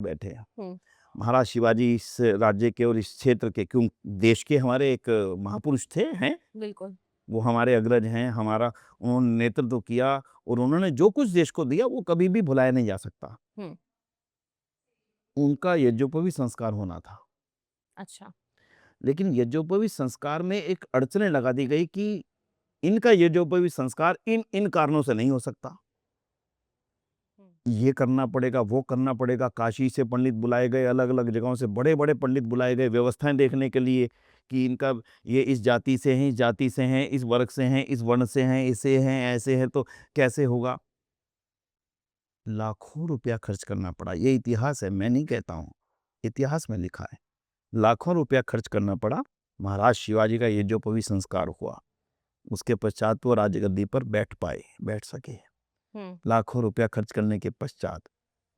बैठे हैं। हुँ, महाराज शिवाजी इस राज्य के और इस क्षेत्र के, क्यों देश के हमारे एक महापुरुष थे, हैं। बिल्कुल। वो हमारे अग्रज हैं, हमारा उन्होंने नेतृत्व किया और उन्होंने जो कुछ देश को दिया वो कभी भी भुलाया नहीं जा सकता। हुँ, उनका यज्ञोपवीत संस्कार होना था। अच्छा। लेकिन यज्ञोपवीत संस्कार में एक अड़चनें लगा दी गई कि इनका यज्ञोपवीत संस्कार इन कारणों से नहीं हो सकता। हुँ, ये करना पड़ेगा, वो करना पड़ेगा। काशी से पंडित बुलाए गए, अलग-अलग जगहों से बड़े-बड़े पंडित बुलाए गए व्यवस्थाएँ देखने के लिए कि इनका ये इस जाति से हैं, इस जाति से हैं, इस वर्ग से हैं, इस वर्ण से हैं, ऐसे हैं, ऐसे हैं, तो कैसे होगा? लाखों रुपया खर्च करना पड़ा। ये इतिहास है, मैं नहीं कहता हूँ। इतिहास में लिखा है। लाखों रुपया खर्च करना पड़ा। महाराज शिवाजी का यज्ञोपवीत संस्कार हुआ। उसके पश्चात वो राजगद्दी पर बैठ सके। हुँ, लाखों रुपया खर्च करने के पश्चात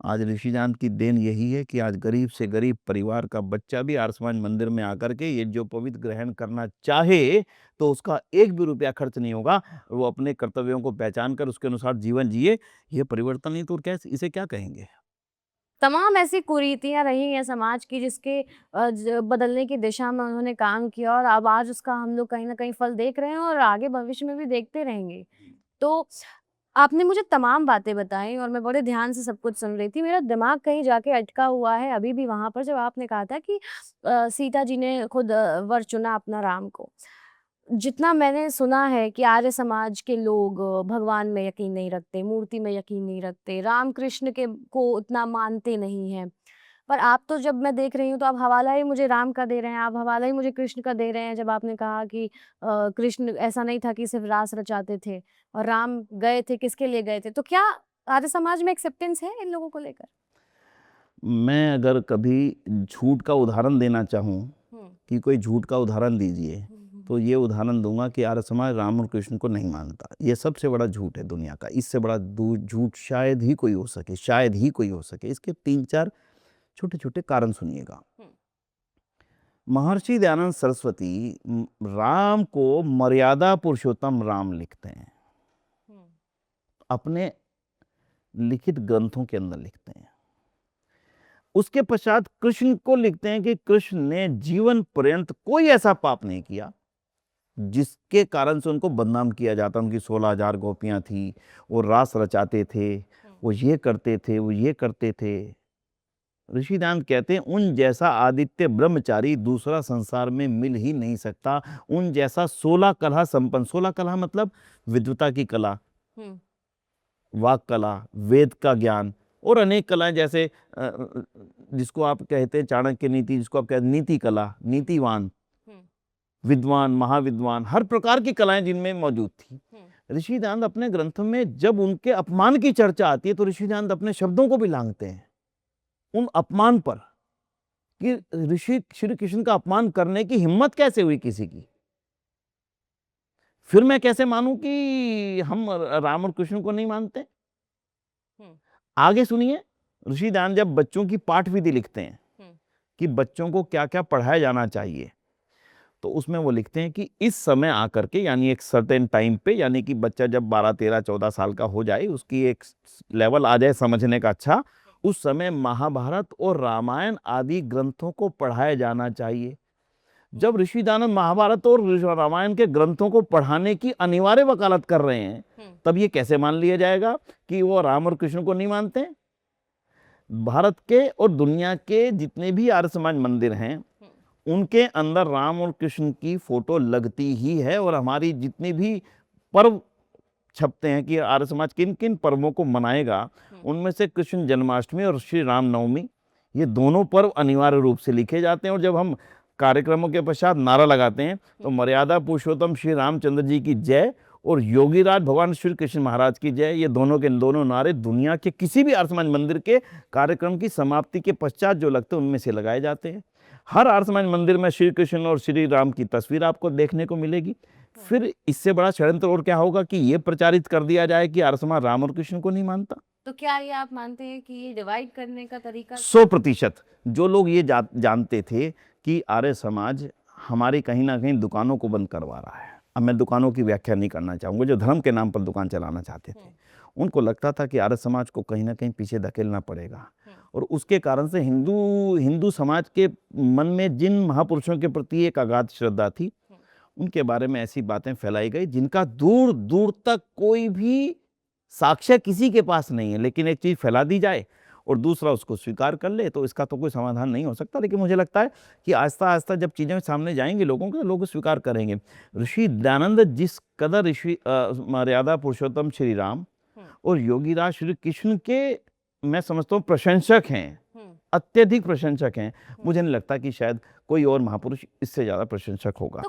आज ऋषिदान की देन यही है कि आज गरीब से गरीब परिवार का बच्चा भी आर्य समाज मंदिर में आकर के ये जो पवित्र ग्रहण करना चाहे तो उसका एक भी रुपया खर्च नहीं होगा। वो अपने कर्तव्यों को पहचान कर उसके अनुसार जीवन जिए। ये परिवर्तन नहीं तो और क्या, इसे क्या कहेंगे? तमाम ऐसी कुरीतियाँ रही हैं समाज की जिसके बदलने की दिशा में उन्होंने काम किया और अब आज उसका हम लोग कहीं न कहीं फल देख रहे हैं और आगे भविष्य में भी देखते रहेंगे। तो आपने मुझे तमाम बातें बताई और मैं बड़े ध्यान से सब कुछ सुन रही थी। मेरा दिमाग कहीं जाके अटका हुआ है अभी भी वहाँ पर जब आपने कहा था कि सीता जी ने खुद वर चुना अपना राम को। जितना मैंने सुना है कि आर्य समाज के लोग भगवान में यकीन नहीं रखते, मूर्ति में यकीन नहीं रखते, राम कृष्ण के को उतना मानते नहीं हैं। पर आप तो जब मैं देख रही हूँ तो आप हवाला ही मुझे राम का दे रहे हैं, आप हवाला ही मुझे कृष्ण का दे रहे हैं जब आपने कहा कि कृष्ण ऐसा नहीं था कि सिर्फ़ रास रचाते थे और राम गए थे, किसके लिए गए थे? तो क्या आर्य समाज में एक्सेप्टेंस है इन लोगों को लेकर? मैं अगर कभी झूठ का उदाहरण देना चाहूँ हुँ। कि कोई झूठ का उदाहरण दीजिए, हुँ, हुँ, तो हुँ। ये उदाहरण दूँगा कि आर्य समाज राम और कृष्ण को नहीं मानता। ये सबसे बड़ा झूठ है दुनिया का। इससे बड़ा दू झूठ शायद ही कोई हो सके, शायद ही कोई हो सके। इसके 3-4 छोटे-छोटे कारण सुनिएगा। हुँ, महर्षि दयानंद सरस्वती राम को मर्यादा पुरुषोत्तम राम लिखते हैं। हुँ, अपने लिखित ग्रंथों के अंदर लिखते हैं। उसके पश्चात कृष्ण को लिखते हैं कि कृष्ण ने जीवन पर्यंत कोई ऐसा पाप नहीं किया जिसके कारण से उनको बदनाम किया जाता। उनकी 16,000 गोपियां थी, वो रास रचाते थे, हुँ, वो ये करते थे, वो ये करते थे। ऋषिदान कहते हैं उन जैसा आदित्य ब्रह्मचारी दूसरा संसार में मिल ही नहीं सकता। उन जैसा 16 कला संपन्न, 16 कला मतलब विद्वता की कला, हुँ, वाक कला, वेद का ज्ञान और अनेक कलाएं, जैसे जिसको आप कहते हैं चाणक्य नीति, जिसको आप कहते हैं नीति कला, हुँ, नीतिवान, हुँ, विद्वान, महाविद्वान, हर प्रकार की कलाएं जिनमें मौजूद थी। हुँ, ऋषिदान अपने ग्रंथों में जब उनके अपमान की चर्चा आती है तो ऋषिदान अपने शब्दों को भी लांघते हैं उन अपमान पर कि हुँ। ऋषि श्री कृष्ण का अपमान करने की हिम्मत कैसे हुई किसी की। फिर मैं कैसे मानूं कि हम राम और कृष्ण को नहीं मानते? हुँ, आगे सुनिए, ऋषिदान जब बच्चों की पाठ विधि लिखते हैं हुँ, कि बच्चों को क्या-क्या पढ़ाया जाना चाहिए, तो उसमें वो लिखते हैं कि इस समय आकर के, यानी एक सर्टेन टाइम पे, यानी कि बच्चा जब 12, 13, 14 साल का हो जाए, उसकी एक लेवल आ जाए समझने का अच्छा, उस समय महाभारत और रामायण आदि ग्रंथों को पढ़ाया जाना चाहिए। हुँ, जब ऋषिदानंद महाभारत और रामायण के ग्रंथों को पढ़ाने की अनिवार्य वकालत कर रहे हैं, हुँ, तब ये कैसे मान लिया जाएगा कि वो राम और कृष्ण को नहीं मानते? भारत के और दुनिया के जितने भी आर्य समाज मंदिर हैं, हुँ, उनके अंदर राम और कृष्ण की फोटो लगती ही है। और हमारी जितनी भी पर्व छपते हैं कि आर्य समाज किन किन पर्वों को मनाएगा, हुँ, उनमें से कृष्ण जन्माष्टमी और श्री राम नवमी, ये दोनों पर्व अनिवार्य रूप से लिखे जाते हैं। और जब हम कार्यक्रमों के पश्चात नारा लगाते हैं तो हुँ। मर्यादा पुरुषोत्तम श्री रामचंद्र जी की जय और योगीराज भगवान श्री कृष्ण महाराज की जय, ये दोनों के दोनों नारे दुनिया के किसी भी आर्य समाज मंदिर के कार्यक्रम की समाप्ति के पश्चात जो लगते हैं उनमें से लगाए जाते हैं। हर आर्य समाज मंदिर में श्री कृष्ण और श्री राम की तस्वीर आपको देखने को मिलेगी। हुँ। फिर इससे बड़ा षड्यंत्र और क्या होगा कि ये प्रचारित कर दिया जाए कि आर्य समाज राम और कृष्ण को नहीं मानता। तो क्या ये आप मानते हैं कि ये डिवाइड करने का तरीका 100% जो लोग ये जानते थे कि आर्य समाज हमारी कहीं ना कहीं दुकानों को बंद करवा रहा है। अब मैं दुकानों की व्याख्या नहीं करना चाहूंगा, जो धर्म के नाम पर दुकान चलाना चाहते थे, हुँ, उनको लगता था कि आर्य समाज को कहीं न कहीं पीछे धकेलना पड़ेगा और उसके कारण से हिंदू समाज के मन में जिन महापुरुषों के प्रति एक अगाध श्रद्धा थी, उनके बारे में ऐसी बातें फैलाई गई जिनका दूर-दूर तक कोई भी साक्ष्य किसी के पास नहीं है। लेकिन एक चीज़ फैला दी जाए और दूसरा उसको स्वीकार कर ले, तो इसका तो कोई समाधान नहीं हो सकता। लेकिन मुझे लगता है कि आहिस्ता-आहिस्ता जब चीज़ें सामने जाएँगी लोगों के, तो लोग स्वीकार करेंगे। ऋषि दयानंद जिस कदर मर्यादा पुरुषोत्तम श्री राम और योगीराज श्री कृष्ण के, मैं समझता हूँ, प्रशंसक हैं, अत्यधिक प्रशंसक हैं। मुझे नहीं लगता कि शायद कोई और महापुरुष इससे ज़्यादा प्रशंसक होगा। तो